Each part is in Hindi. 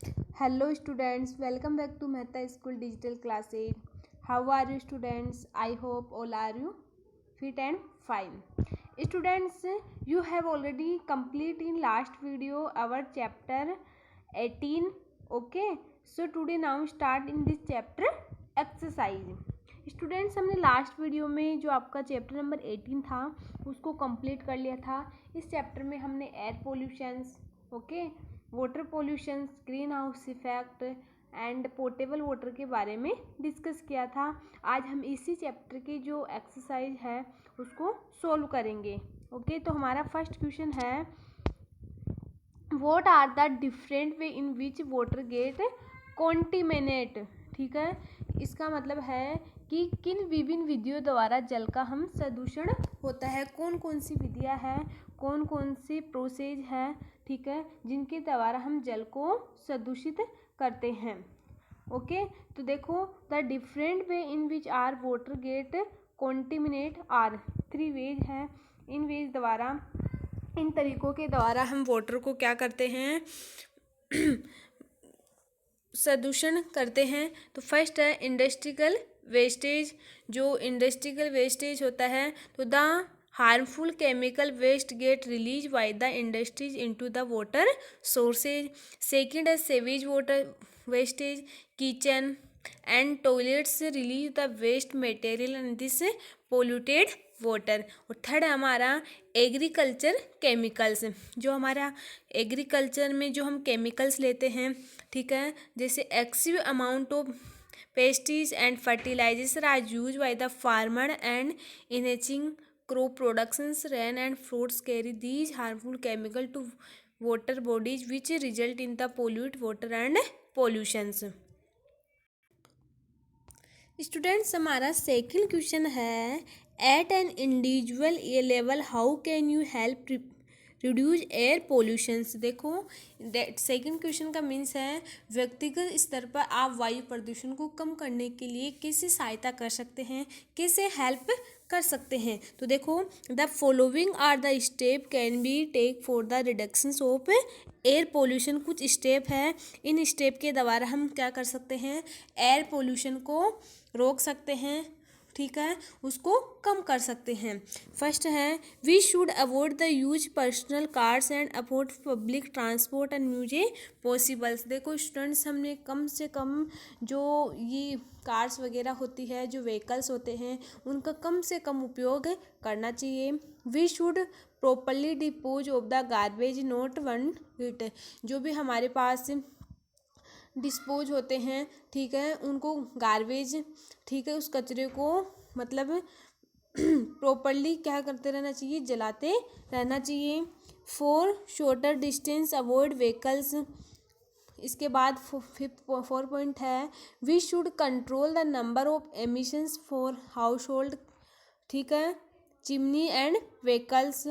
Hello students, welcome back to Mehta School Digital Class 8. How are you students? I hope all are you fit and fine. Students, you have already complete in last video our chapter 18. Okay, so today now start in this chapter exercise. Students हमने लास्ट वीडियो में जो आपका चैप्टर नंबर 18 था उसको कंप्लीट कर लिया था। इस चैप्टर में हमने air pollutions, okay, water pollutions, green house effect and portable water के बारे में डिस्कस किया था। आज हम इसी चैप्टर की जो एक्सरसाइज है उसको सोल्व करेंगे। ओके, तो हमारा फर्स्ट क्वेश्चन है, what are the different way in which water get contaminate. ठीक है, इसका मतलब है कि किन विभिन्न विधियों द्वारा जल का हम प्रदूषण होता है, कौन कौन सी विधियां हैं, कौन कौन सी प्रोसेस है, ठीक है, जिनके द्वारा हम जल को प्रदूषित करते हैं। ओके, तो देखो, the different way in which are water get contaminate are 3 ways हैं। इन वेज द्वारा, इन तरीकों के द्वारा हम वाटर को क्या करते हैं, प्रदूषण करते हैं। तो फर्स्ट है इंडस्ट्रियल वेस्टेज। जो इंडस्ट्रियल वेस्टेज होता है, तो the harmful chemical waste get release by the industries into the water sources. Second है sewage water wastage, kitchen and toilets release the waste material in this polluted water. और थर्ड है हमारा एग्रीकल्चर केमिकल्स। जो हमारा एग्रीकल्चर में जो हम केमिकल्स लेते हैं, ठीक है, जैसे excessive amount of pesticides and fertilisers are used by the farmer and enhancing crop productions. Rain and fruits carry these harmful chemical to water bodies which result in the pollute water and pollutions. Students, हमारा सेकंड क्वेश्चन है, at an individual level how can you help reduce air pollutions. देखो, सेकंड क्वेश्चन का मीन्स है, व्यक्तिगत स्तर पर आप वायु प्रदूषण को कम करने के लिए कैसे सहायता कर सकते हैं, कैसे हेल्प कर सकते हैं। तो देखो, the following are the step can be take for the reduction of air pollution. कुछ स्टेप है, इन स्टेप के द्वारा हम क्या कर सकते हैं, एयर पोल्यूशन को रोक सकते हैं, ठीक है, उसको कम कर सकते हैं। फर्स्ट है, we should avoid the use personal cars and afford public transport and म्यूजे पॉसिबल्स। देखो स्टूडेंट्स, हमने कम से कम जो ये कार्स वगैरह होती है, जो व्हीकल्स होते हैं, उनका कम से कम उपयोग करना चाहिए। We should properly dispose of the garbage not one it. जो भी हमारे पास डिस्पोज होते हैं, ठीक है, उनको गार्बेज, ठीक है, उस कचरे को मतलब प्रॉपरली क्या करते रहना चाहिए, जलाते रहना चाहिए। For shorter distance avoid vehicles. इसके बाद फोर पॉइंट है, we should control the number of emissions for household, ठीक है, chimney and vehicles.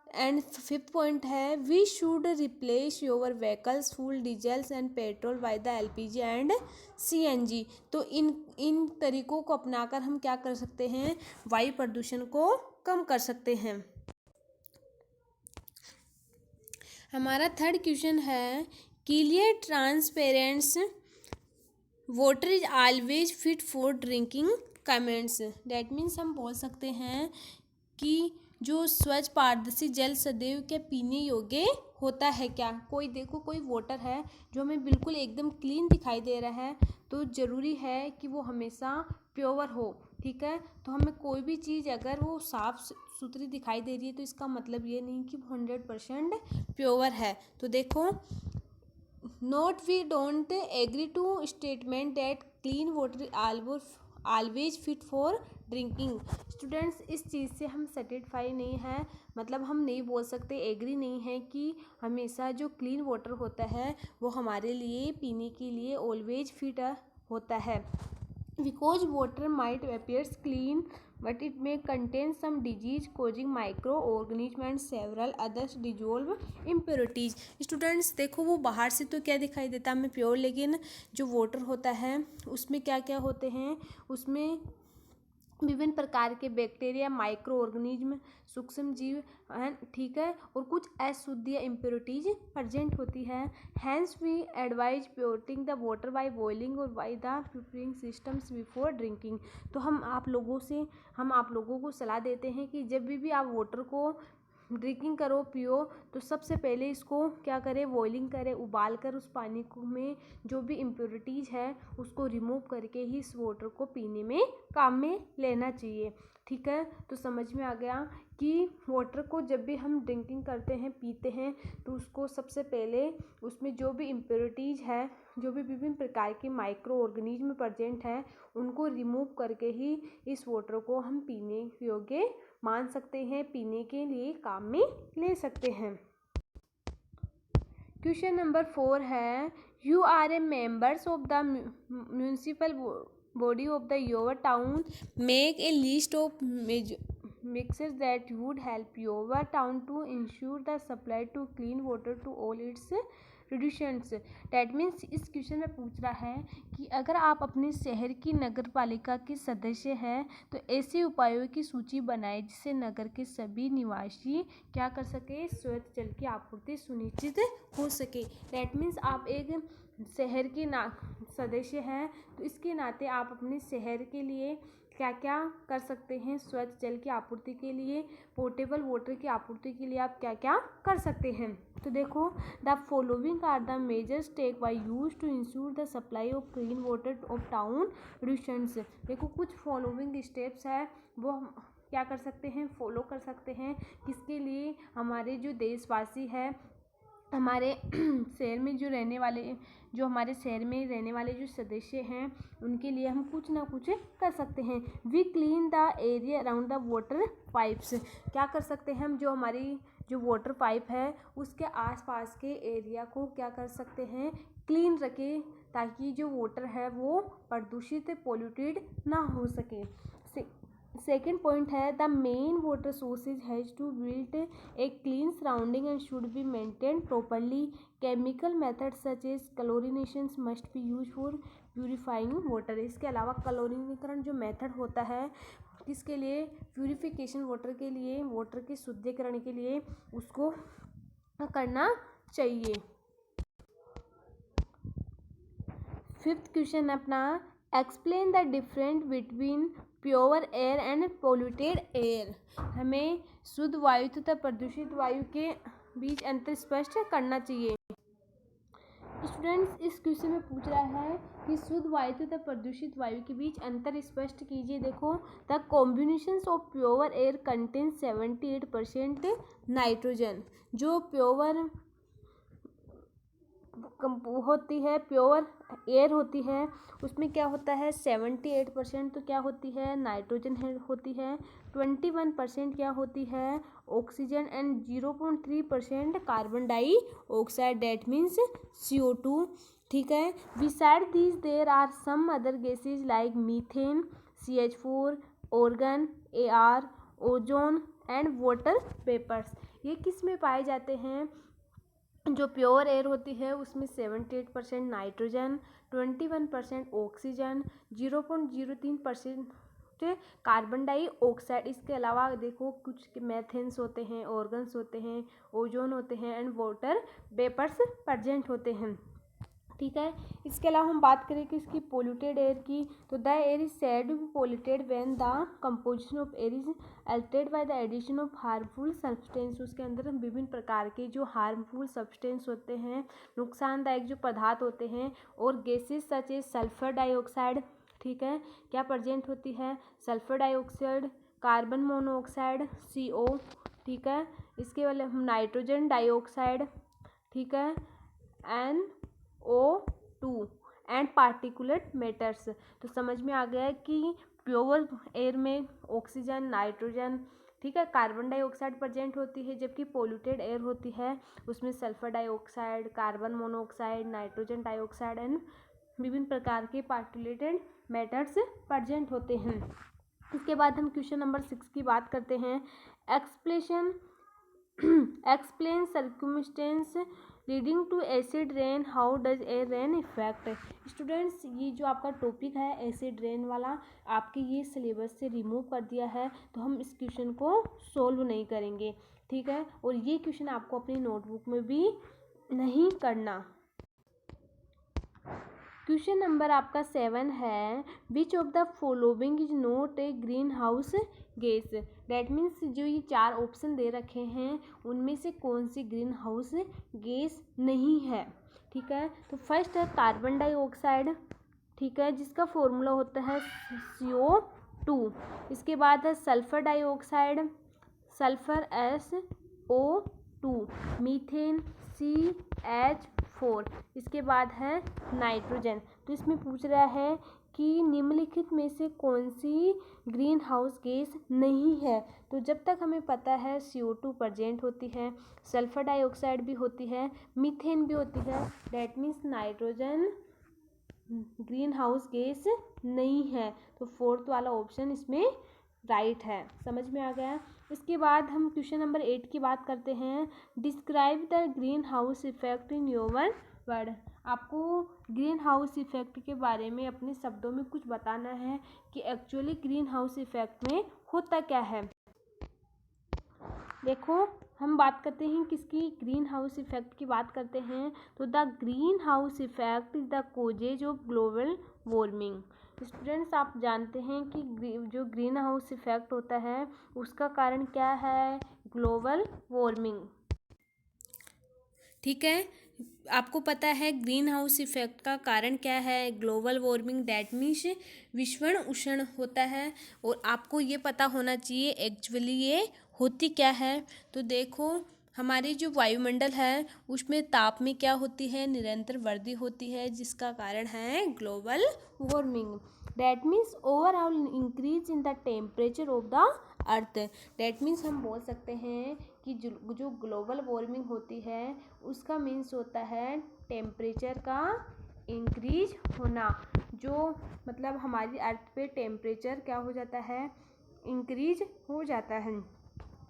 And fifth point है, we should replace your vehicles fuel diesels and petrol by the LPG and CNG. तो इन तरीकों को अपनाकर हम क्या कर सकते हैं, वायु प्रदूषण को कम कर सकते हैं। हमारा थर्ड क्वेश्चन है, clear transparents water is always fit for drinking comments. That means हम बोल सकते हैं कि जो स्वच्छ पारदर्शी जल सदैव क्या पीने योग्य होता है क्या। कोई देखो, कोई वाटर है जो हमें बिल्कुल एकदम क्लीन दिखाई दे रहा है, तो ज़रूरी है कि वो हमेशा प्योर हो, ठीक है। तो हमें कोई भी चीज़ अगर वो साफ़ सुथरी दिखाई दे रही है, तो इसका मतलब ये नहीं कि वो 100% प्योर है। तो देखो, not we don't agree to statement that clean water always fit for drinking. Students, इस चीज़ से हम सेटिस्फाई नहीं हैं, मतलब हम नहीं बोल सकते, एग्री नहीं है कि हमेशा जो क्लीन वाटर होता है वो हमारे लिए पीने के लिए ऑलवेज फिट होता है। Because water might appears clean but it may contain some disease causing microorganism and several others dissolve impurities. Students देखो, वो बाहर से तो क्या दिखाई देता है हमें प्योर, लेकिन जो वाटर होता है उसमें क्या क्या होते हैं, उसमें विभिन्न प्रकार के बैक्टीरिया, माइक्रो ऑर्गेनिज्म, सूक्ष्म जीव हैं, ठीक है, और कुछ अशुद्ध या इम्प्योरिटीज प्रेजेंट होती है। Hence we advise purifying the water by boiling और by the purifying systems before drinking. तो हम आप लोगों को सलाह देते हैं कि जब भी आप वाटर को ड्रिंकिंग करो, पियो, तो सबसे पहले इसको क्या करें, बॉइलिंग करें, उबाल कर उस पानी को में जो भी इम्प्योरिटीज़ है उसको रिमूव करके ही इस वाटर को पीने में काम में लेना चाहिए। ठीक है, तो समझ में आ गया कि वाटर को जब भी हम ड्रिंकिंग करते हैं, पीते हैं, तो उसको सबसे पहले उसमें जो भी इम्प्योरिटीज़ है, जो भी विभिन्न प्रकार के माइक्रो ऑर्गेनिज्म प्रेजेंट है, उनको रिमूव करके ही इस वाटर को हम पीने योग्य मान सकते हैं, पीने के लिए काम में ले सकते हैं। क्वेश्चन नंबर 4 है, you are a members of the municipal body of the your town, make a list of mixes that would help your town to ensure the supply to clean water to all its residents। That means इस क्वेश्चन में पूछ रहा है कि अगर आप अपने शहर की नगर पालिका के सदस्य हैं तो ऐसे उपायों की सूची बनाएं जिससे नगर के सभी निवासी क्या कर सके, स्वच्छ जल की आपूर्ति सुनिश्चित हो सके। That means आप एक शहर के सदस्य हैं तो इसके नाते आप अपने शहर के लिए क्या क्या कर सकते हैं, स्वच्छ जल की आपूर्ति के लिए, पोर्टेबल वाटर की आपूर्ति के लिए आप क्या क्या कर सकते हैं। तो देखो, the following are the measures take by use to ensure the supply of clean water of town residents. देखो, कुछ फॉलोइंग स्टेप्स है वो हम क्या कर सकते हैं, फॉलो कर सकते हैं, किसके लिए, हमारे जो देशवासी है, हमारे शहर में जो हमारे शहर में रहने वाले जो सदस्य हैं उनके लिए हम कुछ ना कुछ कर सकते हैं। We clean the area around the water pipes. क्या कर सकते हैं हम, जो हमारी जो वाटर पाइप है उसके आसपास के एरिया को क्या कर सकते हैं, क्लीन रखें, ताकि जो वाटर है वो प्रदूषित, पोल्यूटेड ना हो सके। सेकेंड पॉइंट है, the main water sources has to build a clean surrounding and should be maintain properly. Chemical method such as chlorination must be use for purifying water. इसके अलावा क्लोरीनीकरण जो मेथड होता है किसके लिए, प्यूरिफिकेशन वाटर के लिए, वाटर के शुद्धिकरण के लिए उसको करना चाहिए। फिफ्थ क्वेश्चन अपना, explain the difference between pure air and polluted air. हमें शुद्ध वायु तथा प्रदूषित वायु के बीच अंतर स्पष्ट करना चाहिए। स्टूडेंट्स, इस क्वेश्चन में पूछ रहा है कि शुद्ध वायु तथा प्रदूषित वायु के बीच अंतर स्पष्ट कीजिए। देखो, the combination of pure air contain 78% nitrogen. जो प्योर होती है, प्योर एयर होती है, उसमें क्या होता है 78% तो क्या होती है, नाइट्रोजन होती है, 21% क्या होती है, oxygen, and 0.3% carbon dioxide, that means CO2। ठीक है, besides these there are some other gases like methane, CH4, argon, AR, ozone and water vapours. ये किस में पाए जाते हैं, जो प्योर एयर होती है उसमें 78% नाइट्रोजन, 21% ऑक्सीजन, 0.03% कार्बन डाइऑक्साइड। इसके अलावा देखो कुछ मेथेन्स होते हैं, ऑर्गन्स होते हैं, ओजोन होते हैं एंड वाटर वेपर्स प्रेजेंट होते हैं। ठीक है, इसके अलावा हम बात करें कि इसकी पोल्यूटेड एयर की, तो the air is said to be polluted when the composition of air is altered by the addition of harmful substance. उसके अंदर हम विभिन्न प्रकार के जो हार्मफुल सब्सटेंस होते हैं, नुकसानदायक जो पदार्थ होते हैं, और gases such as sulphur dioxide, ठीक है, क्या प्रेजेंट होती है, sulphur dioxide, carbon monoxide CO, ठीक है, इसके वाले हम नाइट्रोजन डाइऑक्साइड, ठीक है, NO2 एंड पार्टिकुलेट मैटर्स। तो समझ में आ गया कि प्योर एयर में ऑक्सीजन, नाइट्रोजन, ठीक है, कार्बन डाइऑक्साइड प्रेजेंट होती है, जबकि पोल्यूटेड एयर होती है उसमें sulphur dioxide, carbon monoxide, nitrogen dioxide and विभिन्न प्रकार के पार्टिकुलेटेड मैटर्स प्रेजेंट होते हैं। इसके बाद हम क्वेश्चन नंबर 6 की बात करते हैं। Explain circumstances leading to acid rain, how does a rain effect. Students ये जो आपका टॉपिक है एसिड रेन वाला आपके ये सिलेबस से रिमूव कर दिया है, तो हम इस क्वेश्चन को सोल्व नहीं करेंगे, ठीक है। और ये क्वेश्चन आपको अपनी नोटबुक में भी नहीं करना। क्वेश्चन नंबर आपका 7 है, which of the following is not a green house gas. That means जो ये 4 ऑप्शन दे रखे हैं उनमें से कौन सी ग्रीन हाउस गैस नहीं है, ठीक है। तो फर्स्ट है कार्बन डाइऑक्साइड, ठीक है, जिसका फॉर्मूला होता है CO2। इसके बाद है sulphur dioxide, sulphur SO2, methane CH4। इसके बाद है नाइट्रोजन। तो इसमें पूछ रहा है कि निम्नलिखित में से कौन सी ग्रीन हाउस गैस नहीं है। तो जब तक हमें पता है CO2 प्रेजेंट होती है, सल्फर डाइऑक्साइड भी होती है, मीथेन भी होती है, that means nitrogen green house gas नहीं है। तो फोर्थ वाला ऑप्शन इसमें राइट है। समझ में आ गया। इसके बाद हम क्वेश्चन नंबर 8 की बात करते हैं। Describe the green house effect in your word. आपको ग्रीन हाउस इफेक्ट के बारे में अपने शब्दों में कुछ बताना है कि एक्चुअली ग्रीन हाउस इफेक्ट में होता क्या है। देखो हम बात करते हैं किसकी, ग्रीन हाउस इफेक्ट की बात करते हैं। तो the green house effect is the causes of global warming. Students आप जानते हैं कि जो ग्रीन हाउस इफेक्ट होता है उसका कारण क्या है, ग्लोबल वार्मिंग, ठीक है। आपको पता है ग्रीन हाउस इफेक्ट का कारण क्या है, ग्लोबल वार्मिंग, डैट मीन्स विश्व उष्ण होता है। और आपको ये पता होना चाहिए एक्चुअली ये होती क्या है। तो देखो हमारी जो वायुमंडल है उसमें ताप में क्या होती है, निरंतर वृद्धि होती है, जिसका कारण है global warming. That means overall increase in the temperature of the earth. That means हम बोल सकते हैं कि जो ग्लोबल वार्मिंग होती है उसका मीन्स होता है टेम्परेचर का इंक्रीज होना। जो मतलब हमारी अर्थ पे टेम्परेचर क्या हो जाता है, इंक्रीज हो जाता है।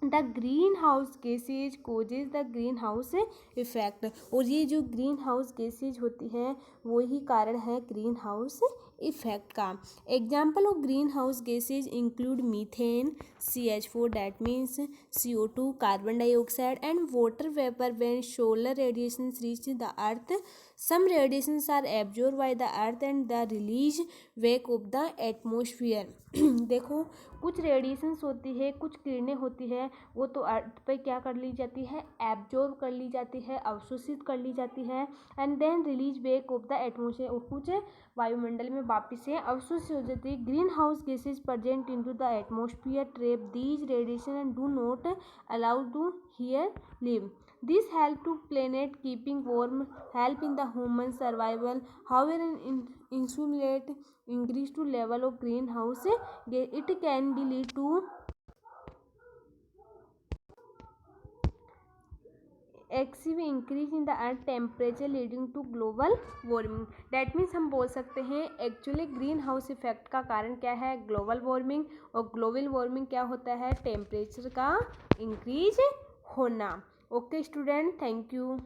The green house gases causes the green house effect. और ये जो ग्रीन हाउस गैसेज होती है वही कारण है ग्रीन हाउस इफेक्ट का। Example of greenhouse gases include methane CH4 that means CO2, carbon dioxide and water vapour when solar radiation reach the earth. Some radiations are absorb by the earth and the release back of the atmosphere. देखो कुछ रेडिएशंस होती है, कुछ किरणें होती है, वो तो अर्थ पे क्या कर ली जाती है, एब्जॉर्ब कर ली जाती है, अवशोषित कर ली जाती है, and then release back of the atmosphere. कुछ वायुमंडल में वापस से अवशोषित हो जाती है। Greenhouse gases present into the atmosphere trap these radiation and do not allow to here leave. This help to planet keeping warm, help in the human survival. However, insulate increase to level of greenhouse, it can be lead to excessive increase in the earth temperature leading to global warming. That means हम बोल सकते हैं एक्चुअली ग्रीन हाउस इफेक्ट का कारण क्या है, ग्लोबल वार्मिंग। और ग्लोबल वार्मिंग क्या होता है, टेम्परेचर का इंक्रीज होना। Okay student, thank you.